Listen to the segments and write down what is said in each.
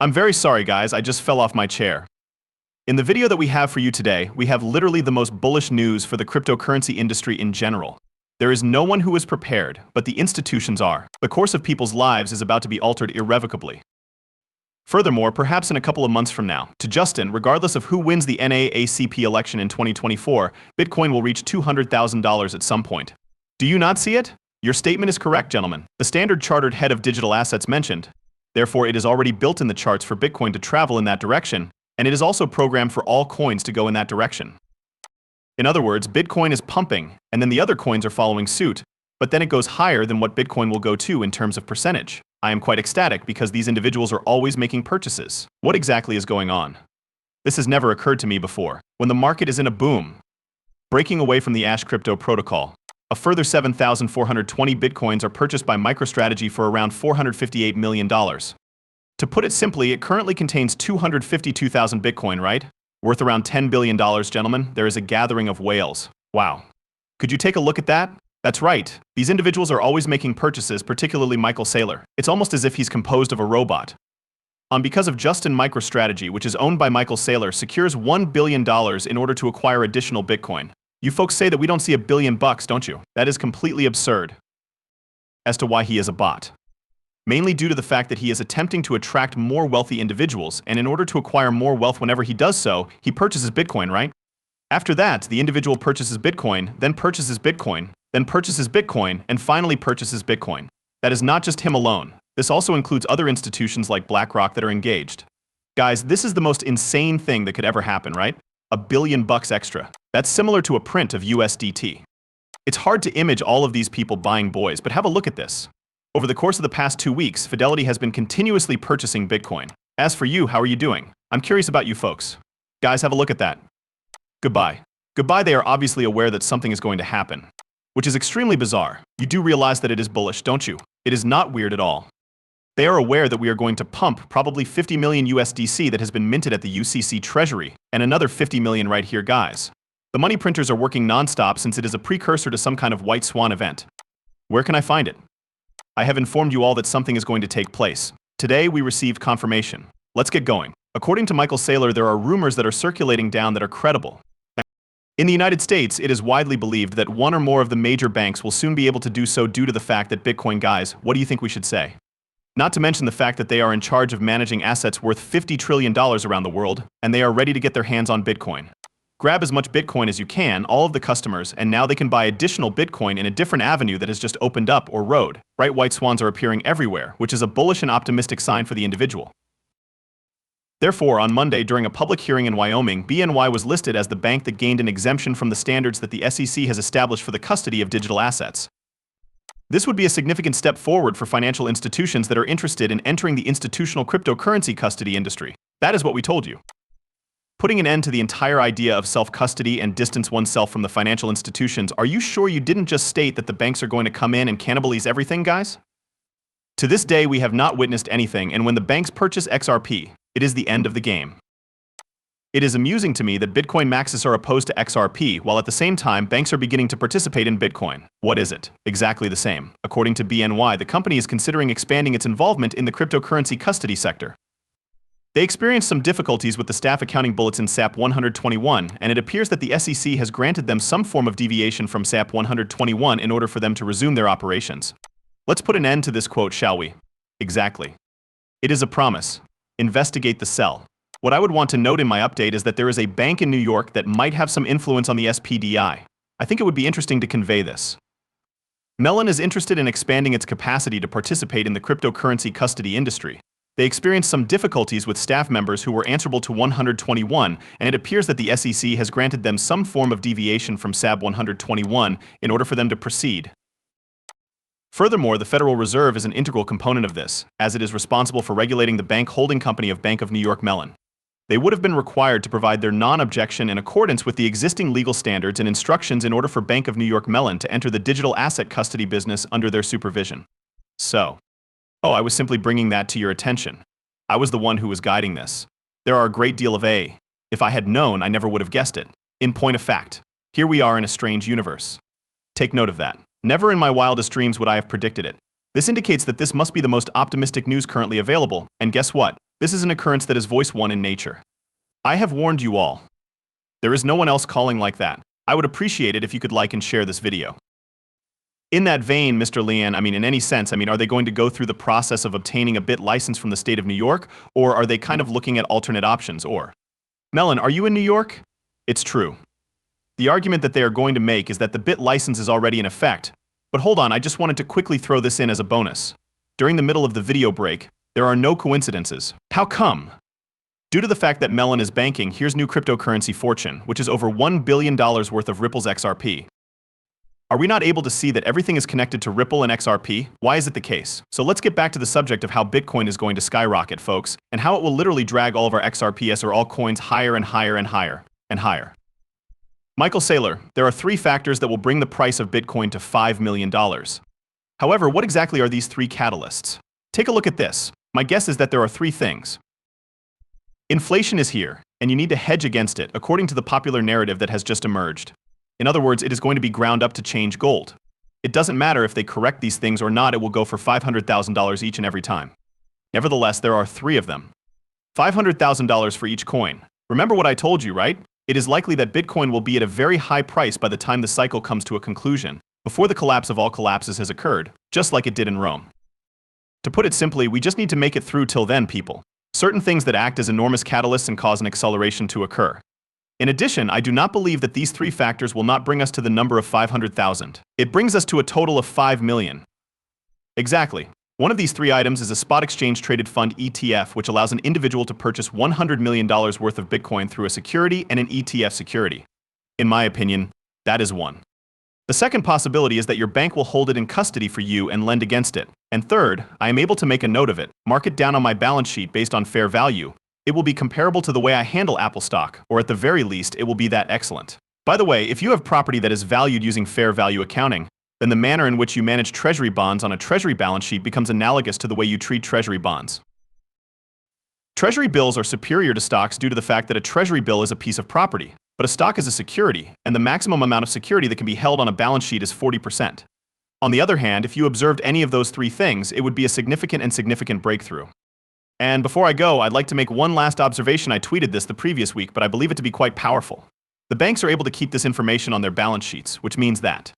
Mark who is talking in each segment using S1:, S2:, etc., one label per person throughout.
S1: I'm very sorry, guys, I just fell off my chair. In the video that we have for you today, we have literally the most bullish news for the cryptocurrency industry in general. There is no one who is prepared, but the institutions are. The course of people's lives is about to be altered irrevocably. Furthermore, perhaps in a couple of months from now, to Justin, regardless of who wins the NAACP election in 2024, Bitcoin will reach $200,000 at some point. Do you not see it? Your statement is correct, gentlemen. The Standard Chartered head of digital assets mentioned. Therefore, it is already built in the charts for Bitcoin to travel in that direction, and it is also programmed for all coins to go in that direction. In other words, Bitcoin is pumping, and then the other coins are following suit, but then it goes higher than what Bitcoin will go to in terms of percentage. I am quite ecstatic because these individuals are always making purchases. What exactly is going on? This has never occurred to me before. When the market is in a boom, breaking away from the Ash crypto protocol, a further 7,420 Bitcoins are purchased by MicroStrategy for around $458 million. To put it simply, it currently contains 252,000 Bitcoin, right? Worth around $10 billion, gentlemen. There is a gathering of whales. Wow. Could you take a look at that? That's right. These individuals are always making purchases, particularly Michael Saylor. It's almost as if he's composed of a robot. Because of Justin MicroStrategy, which is owned by Michael Saylor, secures $1 billion in order to acquire additional Bitcoin. You folks say that we don't see $1 billion, don't you? That is completely absurd. As to why he is a bot. Mainly due to the fact that he is attempting to attract more wealthy individuals, and in order to acquire more wealth whenever he does so, he purchases Bitcoin, right? After that, the individual purchases Bitcoin, then purchases Bitcoin, then purchases Bitcoin, and finally purchases Bitcoin. That is not just him alone. This also includes other institutions like BlackRock that are engaged. Guys, this is the most insane thing that could ever happen, right? $1 billion extra. That's similar to a print of USDT. It's hard to image all of these people buying boys, but have a look at this. Over the course of the past 2 weeks, Fidelity has been continuously purchasing Bitcoin. As for you, how are you doing? I'm curious about you folks. Guys, have a look at that. Goodbye. Goodbye, they are obviously aware that something is going to happen. Which is extremely bizarre. You do realize that it is bullish, don't you? It is not weird at all. They are aware that we are going to pump probably 50 million USDC that has been minted at the UCC Treasury, and another 50 million right here, guys. The money printers are working non-stop since it is a precursor to some kind of white swan event. Where can I find it? I have informed you all that something is going to take place. Today, we received confirmation. Let's get going. According to Michael Saylor, there are rumors that are circulating down that are credible. In the United States, it is widely believed that one or more of the major banks will soon be able to do so due to the fact that Bitcoin, guys, what do you think we should say? Not to mention the fact that they are in charge of managing assets worth $50 trillion around the world, and they are ready to get their hands on Bitcoin. Grab as much Bitcoin as you can, all of the customers, and now they can buy additional Bitcoin in a different avenue that has just opened up or rode. Bright white swans are appearing everywhere, which is a bullish and optimistic sign for the individual. Therefore, on Monday, during a public hearing in Wyoming, BNY was listed as the bank that gained an exemption from the standards that the SEC has established for the custody of digital assets. This would be a significant step forward for financial institutions that are interested in entering the institutional cryptocurrency custody industry. That is what we told you. Putting an end to the entire idea of self-custody and distance oneself from the financial institutions, are you sure you didn't just state that the banks are going to come in and cannibalize everything, guys? To this day, we have not witnessed anything, and when the banks purchase XRP, it is the end of the game. It is amusing to me that Bitcoin maxis are opposed to XRP, while at the same time, banks are beginning to participate in Bitcoin. What is it? Exactly the same. According to BNY, the company is considering expanding its involvement in the cryptocurrency custody sector. They experienced some difficulties with the staff accounting bulletin SAP 121, and it appears that the SEC has granted them some form of deviation from SAP 121 in order for them to resume their operations. Let's put an end to this quote, shall we? Exactly. It is a promise. Investigate the sell. What I would want to note in my update is that there is a bank in New York that might have some influence on the SPDI. I think it would be interesting to convey this. Mellon is interested in expanding its capacity to participate in the cryptocurrency custody industry. They experienced some difficulties with staff members who were answerable to 121, and it appears that the SEC has granted them some form of deviation from SAB 121 in order for them to proceed. Furthermore, the Federal Reserve is an integral component of this, as it is responsible for regulating the bank holding company of Bank of New York Mellon. They would have been required to provide their non-objection in accordance with the existing legal standards and instructions in order for Bank of New York Mellon to enter the digital asset custody business under their supervision. I was simply bringing that to your attention. I was the one who was guiding this. There are a great deal of if I had known, I never would have guessed it. In point of fact, here we are in a strange universe. Take note of that. Never in my wildest dreams would I have predicted it. This indicates that this must be the most optimistic news currently available, and guess what? This is an occurrence that is voice one in nature. I have warned you all. There is no one else calling like that. I would appreciate it if you could like and share this video. In that vein, Mr. Lian, in any sense, are they going to go through the process of obtaining a BIT license from the state of New York, or are they kind of looking at alternate options, or? Melon, are you in New York? It's true. The argument that they are going to make is that the BIT license is already in effect. But hold on, I just wanted to quickly throw this in as a bonus. During the middle of the video break, there are no coincidences. How come? Due to the fact that Melon is banking, here's new cryptocurrency fortune, which is over $1 billion worth of Ripple's XRP. Are we not able to see that everything is connected to Ripple and XRP? Why is it the case? So let's get back to the subject of how Bitcoin is going to skyrocket, folks, and how it will literally drag all of our XRPs or all coins higher and higher and higher and higher. Michael Saylor, there are 3 factors that will bring the price of Bitcoin to $5 million. However, what exactly are these 3 catalysts? Take a look at this. My guess is that there are 3 things. Inflation is here, and you need to hedge against it, according to the popular narrative that has just emerged. In other words, it is going to be ground up to change gold. It doesn't matter if they correct these things or not, it will go for $500,000 each and every time. Nevertheless, there are 3 of them. $500,000 for each coin. Remember what I told you, right? It is likely that Bitcoin will be at a very high price by the time the cycle comes to a conclusion, before the collapse of all collapses has occurred, just like it did in Rome. To put it simply, we just need to make it through till then, people. Certain things that act as enormous catalysts and cause an acceleration to occur. In addition, I do not believe that these 3 factors will not bring us to the number of 500,000. It brings us to a total of 5 million. Exactly. One of these 3 items is a spot exchange traded fund ETF, which allows an individual to purchase $100 million worth of Bitcoin through a security and an ETF security. In my opinion, that is one. The second possibility is that your bank will hold it in custody for you and lend against it. And third, I am able to make a note of it, mark it down on my balance sheet based on fair value. It will be comparable to the way I handle Apple stock, or at the very least, it will be that excellent. By the way, if you have property that is valued using fair value accounting, then the manner in which you manage treasury bonds on a treasury balance sheet becomes analogous to the way you treat treasury bonds. Treasury bills are superior to stocks due to the fact that a treasury bill is a piece of property, but a stock is a security, and the maximum amount of security that can be held on a balance sheet is 40%. On the other hand, if you observed any of those 3 things, it would be a significant breakthrough. And before I go, I'd like to make one last observation. I tweeted this the previous week, but I believe it to be quite powerful. The banks are able to keep this information on their balance sheets, which means that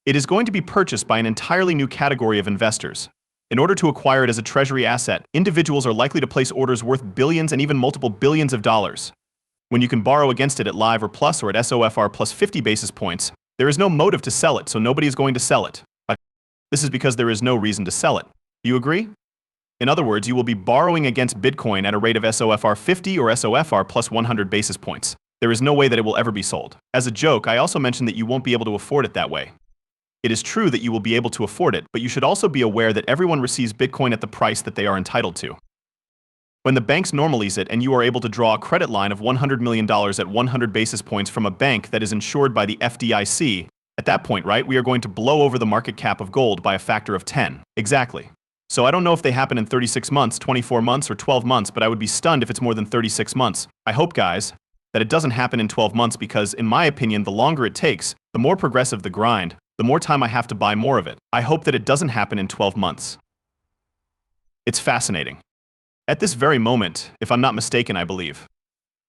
S1: it is going to be purchased by an entirely new category of investors. In order to acquire it as a treasury asset, individuals are likely to place orders worth billions and even multiple billions of dollars. When you can borrow against it at LIBOR plus or at SOFR plus 50 basis points, there is no motive to sell it, so nobody is going to sell it. This is because there is no reason to sell it. Do you agree? In other words, you will be borrowing against Bitcoin at a rate of SOFR 50 or SOFR plus 100 basis points. There is no way that it will ever be sold. As a joke, I also mentioned that you won't be able to afford it that way. It is true that you will be able to afford it, but you should also be aware that everyone receives Bitcoin at the price that they are entitled to. When the banks normalize it and you are able to draw a credit line of $100 million at 100 basis points from a bank that is insured by the FDIC, at that point, right, we are going to blow over the market cap of gold by a factor of 10. Exactly. So I don't know if they happen in 36 months, 24 months, or 12 months, but I would be stunned if it's more than 36 months. I hope, guys, that it doesn't happen in 12 months because, in my opinion, the longer it takes, the more progressive the grind, the more time I have to buy more of it. I hope that it doesn't happen in 12 months. It's fascinating. At this very moment, if I'm not mistaken, I believe,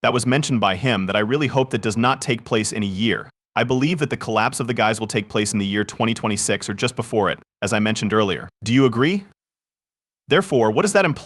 S1: that was mentioned by him that I really hope that does not take place in a year. I believe that the collapse of the guys will take place in the year 2026 or just before it, as I mentioned earlier. Do you agree? Therefore, what does that imply?